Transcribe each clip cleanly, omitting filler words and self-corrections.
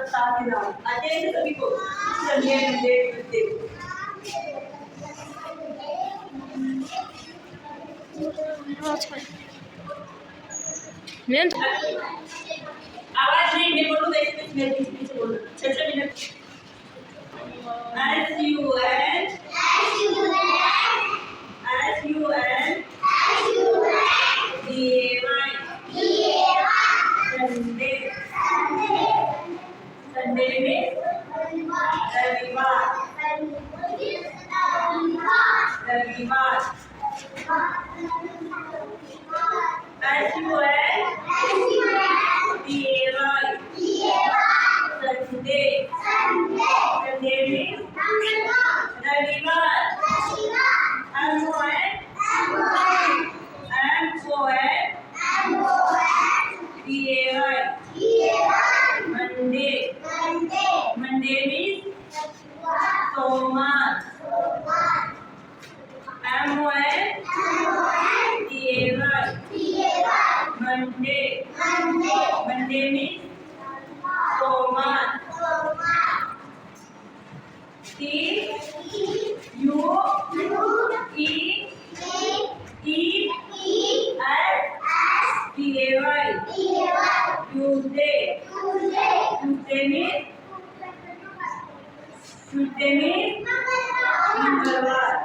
सप्ताह के नाम आते हैं सभी को। Sunday Monday Tuesday. आवाज नहीं, मैं बोलूँ तो एक बीच बोलो। 6 minute. As you and Sunday में रविवार as you and Sunday में रविवार Monday means सोमवार Monday means सोमवार Tuesday means मंगलवार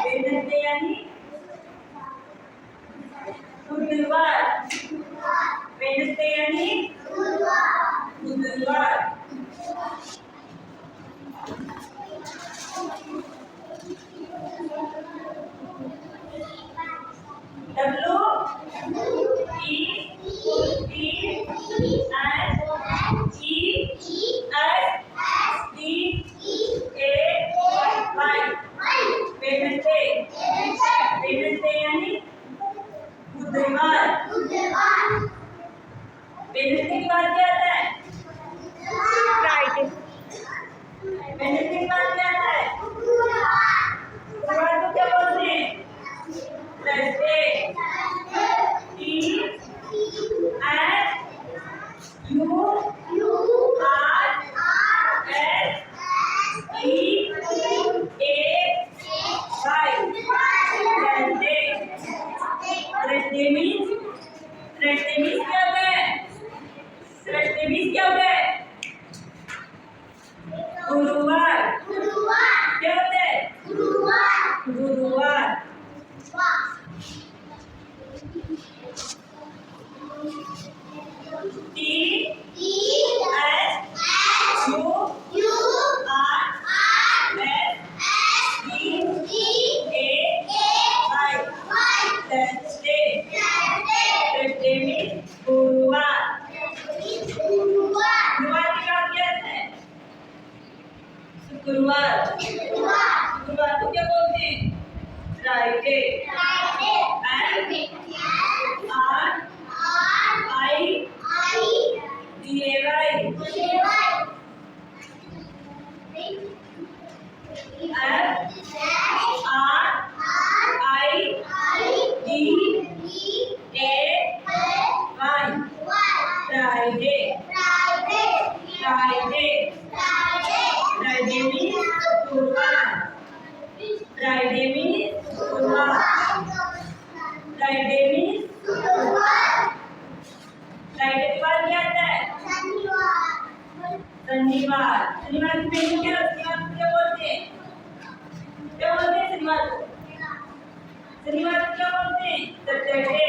Wednesday यानी बुधवार Wednesday यानी बुधवार वेडनेसडे के बाद क्या आता है? फ्राइडे। वेडनेसडे के बाद क्या आता है? शुक्रवार को क्या बोलते हैं? थर्सडे। थर्सडे मीन्स क्या होता है? थर्सडे मीन्स क्या होता है? गुरुवार। क्या होता है? गुरुवार। शुक्रवार को क्या बोलते हैं? फ्राइडे। Friday means शुक्रवार। Friday means शुक्रवार। Friday के बाद क्या आता है? शनिवार। शनिवार की क्या बोलते हैं? क्या बोलते हैं शनिवार को? शनिवार को क्या बोलते हैं? सैटरडे।